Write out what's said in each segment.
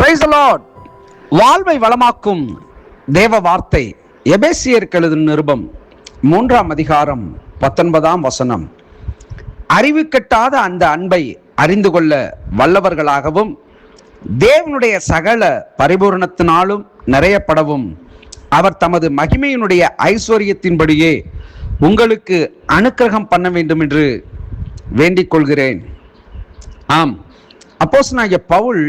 Praise the Lord. வாழ்வை வளமாக்கும் தேவ வார்த்தை. எபேசியருக்கு எழுதின நிருபம் 3ஆம் அதிகாரம் 19ஆம் வசனம். அறிவு கெட்டாத அந்த அன்பை அறிந்து கொள்ள வல்லவர்களாகவும் தேவனுடைய சகல பரிபூரணத்தினாலும் நிறையப்படவும் அவர் தமது மகிமையினுடைய ஐஸ்வர்யத்தின்படியே உங்களுக்கு அனுக்கிரகம் பண்ண வேண்டும் என்று வேண்டிக் கொள்கிறேன். ஆம், அப்போஸ்தலனாகிய பவுல்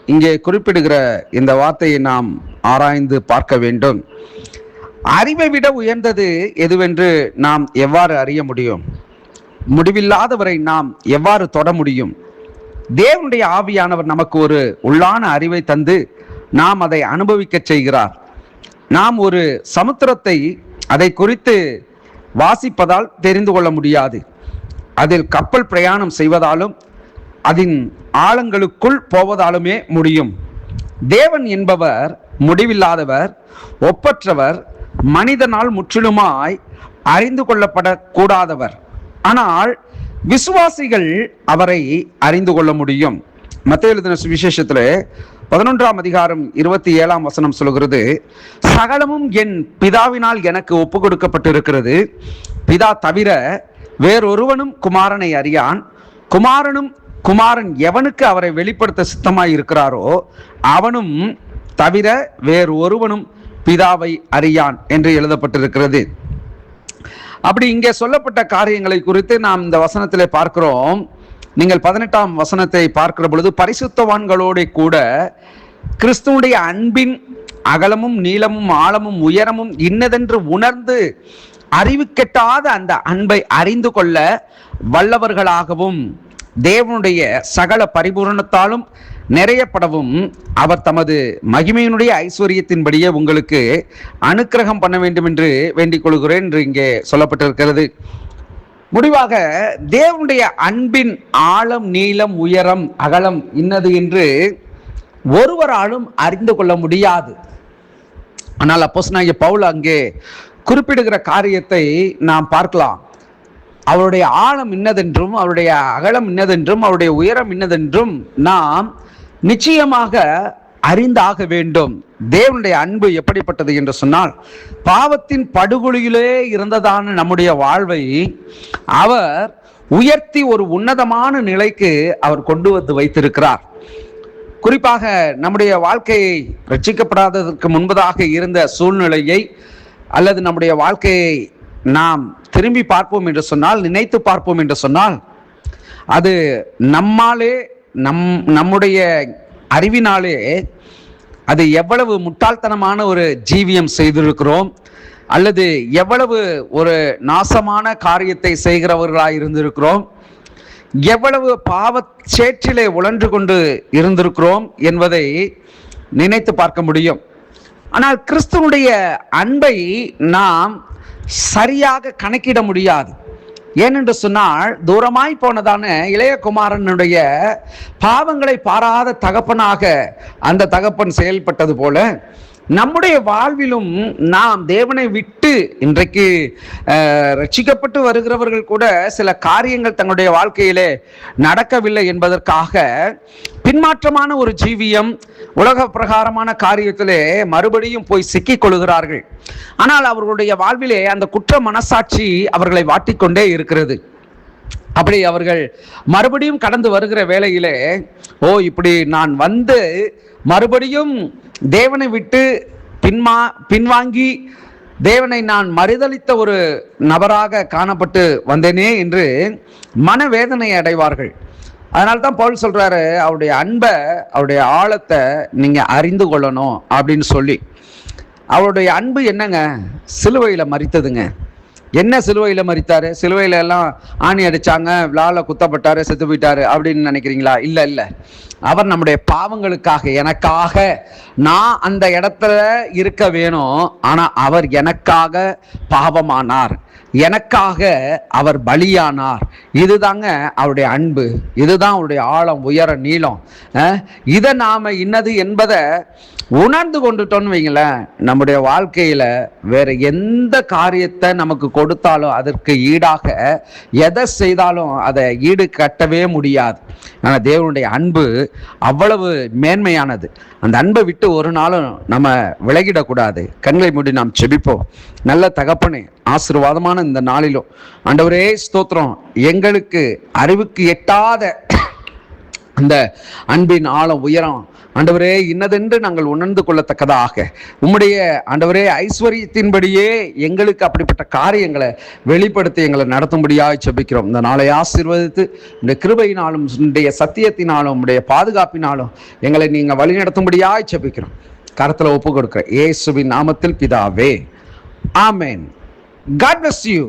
இங்கே குறிப்பிடுகிற இந்த வார்த்தையை நாம் ஆராய்ந்து பார்க்க வேண்டும். அறிவை விட உயர்ந்தது எதுவென்று நாம் எவ்வாறு அறிய முடியும்? முடிவில்லாதவரை நாம் எவ்வாறு தொட முடியும்? தேவனுடைய ஆவியானவர் நமக்கு ஒரு உள்ளான அறிவை தந்து நாம் அதை அனுபவிக்க செய்கிறார். நாம் ஒரு சமுத்திரத்தை அதை குறித்து வாசிப்பதால் தெரிந்து கொள்ள முடியாது. அதில் கப்பல் பிரயாணம் செய்வதாலும் அதன் ஆழங்களுக்குள் போவதாலுமே முடியும். தேவன் என்பவர் முடிவில்லாதவர், ஒப்பற்றவர், மனிதனால் முற்றிலுமாய் அறிந்து கொள்ளப்படக்கூடாதவர். ஆனால் விசுவாசிகள் அவரை அறிந்து கொள்ள முடியும். மத்தேயு எழுதின சுவிசேஷத்தில் 11ஆம் அதிகாரம் 27ஆம் வசனம் சொல்கிறது, சகலமும் என் பிதாவினால் எனக்கு ஒப்பு கொடுக்கப்பட்டிருக்கிறது. பிதா தவிர வேறொருவனும் குமாரனை அறியான். குமாரன் எவனுக்கு அவரை வெளிப்படுத்த சித்தமாய் இருக்கிறாரோ அவனும் தவிர வேறு ஒருவனும் பிதாவை அறியான் என்று எழுதப்பட்டிருக்கிறது. அப்படி இங்கே சொல்லப்பட்ட காரியங்களை குறித்து நாம் இந்த வசனத்திலே பார்க்கிறோம். நீங்கள் 18ஆம் வசனத்தை பார்க்கிற பொழுது, பரிசுத்தவான்களோடு கூட கிறிஸ்துவுடைய அன்பின் அகலமும் நீளமும் ஆழமும் உயரமும் இன்னதென்று உணர்ந்து அறிவு கெட்டாத அந்த அன்பை அறிந்து கொள்ள வல்லவர்களாகவும் தேவனுடைய சகல பரிபூரணத்தாலும் நிறையப்படவும் அவர் தமது மகிமையினுடைய ஐஸ்வர்யத்தின்படியே உங்களுக்கு அனுக்கிரகம் பண்ண வேண்டும் என்று வேண்டிக் கொள்கிறேன் என்று இங்கே சொல்லப்பட்டிருக்கிறது. முடிவாக தேவனுடைய அன்பின் ஆழம், நீளம், உயரம், அகலம் இன்னது என்று ஒருவராலும் அறிந்து கொள்ள முடியாது. ஆனால் அப்போஸ்தலனாகிய பவுல் அங்கே குறிப்பிடுகிற காரியத்தை நாம் பார்க்கலாம். அவருடைய ஆழம் இன்னதென்றும் அவருடைய அகலம் இன்னதென்றும் அவருடைய உயரம் இன்னதென்றும் நாம் நிச்சயமாக அறிந்தாக வேண்டும். தேவனுடைய அன்பு எப்படிப்பட்டது என்று சொன்னால், பாவத்தின் படுகொலியிலே இருந்ததான நம்முடைய வாழ்வை அவர் உயர்த்தி ஒரு உன்னதமான நிலைக்கு அவர் கொண்டு வந்து வைத்திருக்கிறார். குறிப்பாக நம்முடைய வாழ்க்கையை ரட்சிக்கப்படாததற்கு முன்பதாக இருந்த சூழ்நிலையை அல்லது நம்முடைய வாழ்க்கையை நாம் திரும்பி பார்ப்போம் என்று சொன்னால், நினைத்து பார்ப்போம் என்று சொன்னால், அது நம்மாலே நம்முடைய அறிவினாலே அது எவ்வளவு முட்டாள்தனமான ஒரு ஜீவியம் செய்திருக்கிறோம், அல்லது எவ்வளவு ஒரு நாசமான காரியத்தை செய்கிறவர்களாய் இருந்திருக்கிறோம், எவ்வளவு பாவச்சேற்றிலே உழன்று கொண்டு இருந்திருக்கிறோம் என்பதை நினைத்து பார்க்க முடியும். ஆனால் கிறிஸ்துவுடைய அன்பை நாம் சரியாக கணக்கிட முடியாது. ஏனென்று சொன்னால், தூரமாய் போனதான இளைய குமாரனுடைய பாவங்களை பாராத தகப்பனாக அந்த தகப்பன் செயல்பட்டது போல நம்முடைய வாழ்விலும் நாம் தேவனை விட்டு இன்றைக்கு ரட்சிக்கப்பட்டு வருகிறவர்கள் கூட சில காரியங்கள் தங்களுடைய வாழ்க்கையிலே நடக்கவில்லை என்பதற்காக பின்மாற்றமான ஒரு ஜீவியம், உலக பிரகாரமான காரியத்திலே மறுபடியும் போய் சிக்கிக் கொள்கிறார்கள். ஆனால் அவர்களுடைய வாழ்விலே அந்த குற்ற மனசாட்சி அவர்களை வாட்டிக்கொண்டே இருக்கிறது. அப்படி அவர்கள் மறுபடியும் கடந்து வருகிற வேளையிலே, இப்படி நான் வந்து மறுபடியும் தேவனை விட்டு பின்வாங்கி தேவனை நான் மறுதலித்த ஒரு நபராக காணப்பட்டு வந்தேனே என்று மனவேதனை அடைவார்கள். அதனால்தான் பவுல் சொல்றாரு, அவருடைய அன்பை, அவருடைய ஆழத்தை நீங்க அறிந்து கொள்ளணும் அப்படின்னு சொல்லி. அவருடைய அன்பு என்னங்க? சிலுவையில மரித்ததுங்க. என்ன சிலுவையில் மரித்தாரு? சிலுவையில எல்லாம் ஆணி அடிச்சாங்க, விழாவில் குத்தப்பட்டாரு, செத்து போயிட்டாரு அப்படின்னு நினைக்கிறீங்களா? இல்லை. அவர் நம்முடைய பாவங்களுக்காக, எனக்காக, நான் அந்த இடத்துல இருக்க வேணும், ஆனா அவர் எனக்காக பாவமானார். எனக்காக அவர் பலியானார். இதுதாங்க அவருடைய அன்பு, இதுதான் அவருடைய ஆழம், உயர, நீளம். இதை நாம இன்னது என்பதை உணர்ந்து கொண்டுட்டோன்னு வைங்களேன், நம்முடைய வாழ்க்கையில வேற எந்த காரியத்தை நமக்கு கொடுத்தாலும் அதற்கு ஈடாக எதை செய்தாலும் அதை ஈடு கட்டவே முடியாது. ஆனால் தேவனுடைய அன்பு அவ்வளவு மேன்மையானது. அந்த அன்பை விட்டு ஒரு நாளும் நம்ம விலகிடக்கூடாது. கண்களை மூடி நாம் செபிப்போம். நல்ல தகப்பனே, ஆசீர்வாதமான இந்த நாளிலும் ஆண்டவரே ஸ்தோத்திரம், எங்களுக்கு அறிவுக்கு எட்டாத அந்த அன்பின் ஆழம், உயரம் ஆண்டவரே இன்னதென்று நாங்கள் உணர்ந்து கொள்ளத்தக்கதாக உம்முடைய ஆண்டவரே ஐஸ்வர்யத்தின்படியே எங்களுக்கு அப்படிப்பட்ட காரியங்களை வெளிப்படுத்தி எங்களை நடத்தும்படியாக செபிக்கிறோம். இந்த நாளை ஆசீர்வதித்து இந்த கிருபையினாலும் உடைய சத்தியத்தினாலும் உடைய பாதுகாப்பினாலும் எங்களை நீங்கள் வழி நடத்தும்படியாக செபிக்கிறோம். கரத்தில் ஒப்பு கொடுக்கிறேன் இயேசுவின் நாமத்தில் பிதாவே, ஆமென். God bless you.